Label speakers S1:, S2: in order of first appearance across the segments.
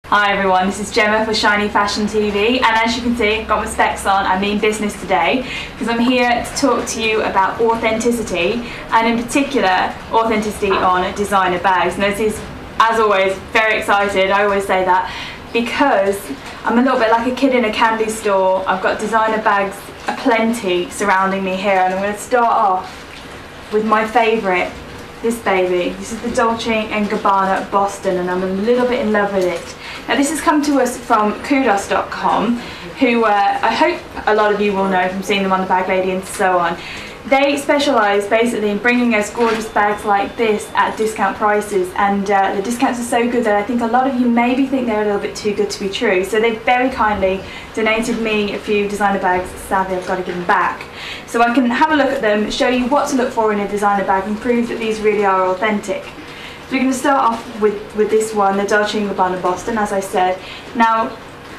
S1: Hi everyone, this is Gemma for Shiny Fashion TV, and as you can see, I've got my specs on. I mean business today because I'm here to talk to you about authenticity, and in particular authenticity on designer bags. Now this is, as always, very excited. I always say that because I'm a little bit like a kid in a candy store. I've got designer bags aplenty surrounding me here, and I'm going to start off with my favourite, this baby. This is the Dolce & Gabbana Boston, and I'm a little bit in love with it. Now this has come to us from kudos.com, who I hope a lot of you will know from seeing them on the Bag Lady and so on. They specialise basically in bringing us gorgeous bags like this at discount prices, and the discounts are so good that I think a lot of you maybe think they're a little bit too good to be true. So they've very kindly donated me a few designer bags. Sadly I've got to give them back, so I can have a look at them, show you what to look for in a designer bag and prove that these really are authentic. So we're going to start off with this one, the Dolce & Gabbana Boston, as I said. Now,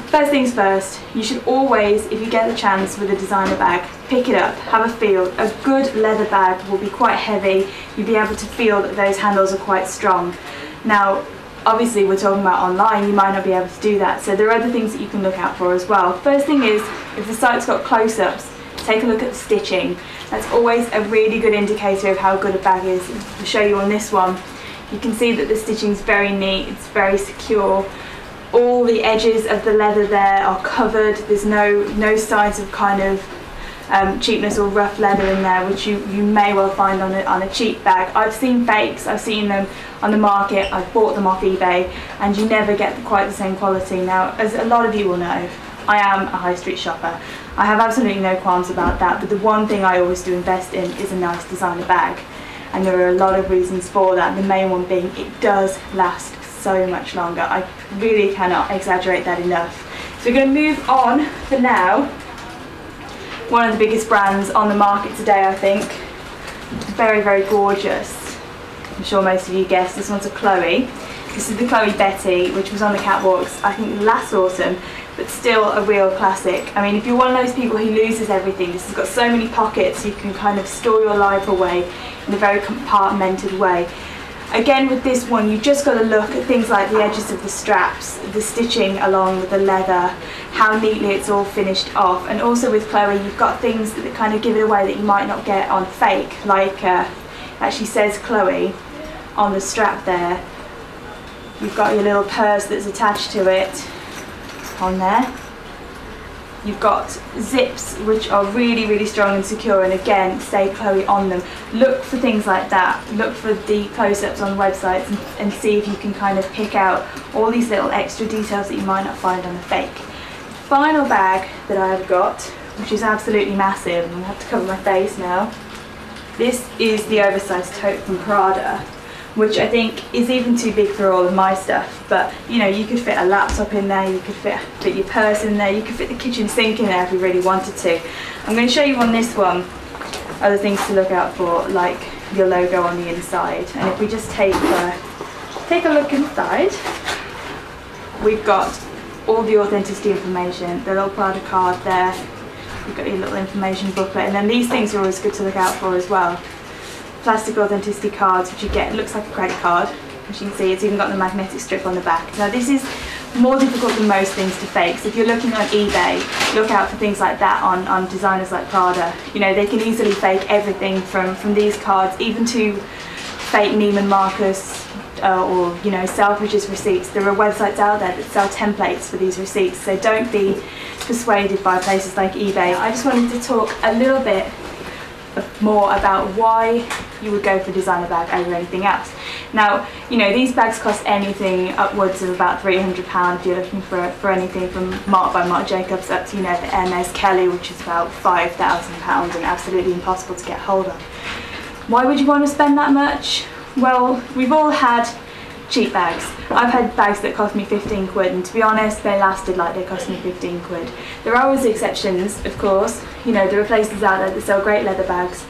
S1: first things first, you should always, if you get the chance with a designer bag, pick it up, have a feel. A good leather bag will be quite heavy. You'll be able to feel that those handles are quite strong. Now, obviously we're talking about online, you might not be able to do that, so there are other things that you can look out for as well. First thing is, if the site's got close-ups, take a look at the stitching. That's always a really good indicator of how good a bag is. I'll show you on this one. You can see that the stitching's very neat, it's very secure. All the edges of the leather there are covered. There's no signs of kind of cheapness or rough leather in there, which you may well find on a cheap bag. I've seen fakes, I've seen them on the market, I've bought them off eBay, and you never get quite the same quality. Now, as a lot of you will know, I am a high street shopper. I have absolutely no qualms about that, but the one thing I always do invest in is a nice designer bag. And there are a lot of reasons for that, the main one being it does last so much longer. I really cannot exaggerate that enough. So we're going to move on for now. One of the biggest brands on the market today, I think. Very, very gorgeous. I'm sure most of you guessed, this one's a Chloe. This is the Chloe Betty, which was on the catwalks, I think, last autumn, but still a real classic. I mean, if you're one of those people who loses everything, this has got so many pockets, you can kind of store your life away in a very compartmented way. Again, with this one, you just got to look at things like the edges of the straps, the stitching along with the leather, how neatly it's all finished off. And also with Chloe, you've got things that kind of give it away that you might not get on fake, like actually says Chloe on the strap there. You've got your little purse that's attached to it on there. You've got zips which are really, really strong and secure, and again say Chloe on them. Look for things like that. Look for the close-ups on websites and see if you can kind of pick out all these little extra details that you might not find on the fake. Final bag that I've got, which is absolutely massive, and I have to cover my face now. This is the oversized tote from Prada, which I think is even too big for all of my stuff, but you know, you could fit a laptop in there, you could fit your purse in there, you could fit the kitchen sink in there if you really wanted to. I'm going to show you on this one other things to look out for, like your logo on the inside. And if we just take a look inside, we've got all the authenticity information, the little Prada card there, you've got your little information booklet, and then these things are always good to look out for as well. Plastic authenticity cards, which you get, it looks like a credit card. As you can see, it's even got the magnetic strip on the back. Now this is more difficult than most things to fake, so if you're looking on eBay, look out for things like that on designers like Prada. You know, they can easily fake everything from these cards, even to fake Neiman Marcus or, you know, Selfridges receipts. There are websites out there that sell templates for these receipts, so don't be persuaded by places like eBay. I just wanted to talk a little bit more about why you would go for a designer bag over anything else. Now, you know, these bags cost anything upwards of about £300 if you're looking for anything from Marc by Marc Jacobs up to, you know, the Hermes Kelly, which is about £5,000 and absolutely impossible to get hold of. Why would you want to spend that much? Well, we've all had cheap bags. I've had bags that cost me 15 quid, and to be honest, they lasted like they cost me 15 quid. There are always exceptions, of course. You know, there are places out there that sell great leather bags,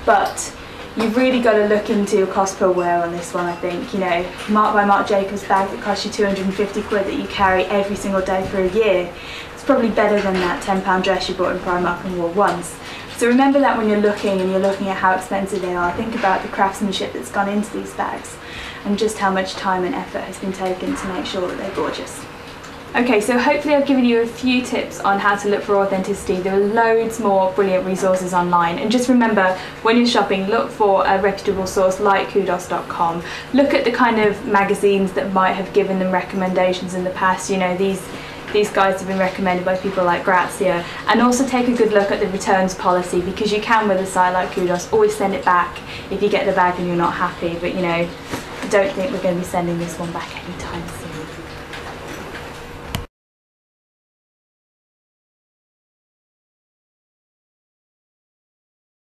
S1: but you've really got to look into your cost per wear on this one, I think. You know, Marc by Marc Jacobs bag that costs you 250 quid that you carry every single day for a year, it's probably better than that £10 dress you bought in Primark and wore once. So remember that when you're looking at how expensive they are. Think about the craftsmanship that's gone into these bags and just how much time and effort has been taken to make sure that they're gorgeous. Okay, so hopefully I've given you a few tips on how to look for authenticity. There are loads more brilliant resources online, and just remember, when you're shopping, look for a reputable source like kudos.com. Look at the kind of magazines that might have given them recommendations in the past. You know, these guides have been recommended by people like Grazia. And also take a good look at the returns policy, because you can, with a site like Kudos, always send it back if you get the bag and you're not happy. But you know, I don't think we're going to be sending this one back anytime soon.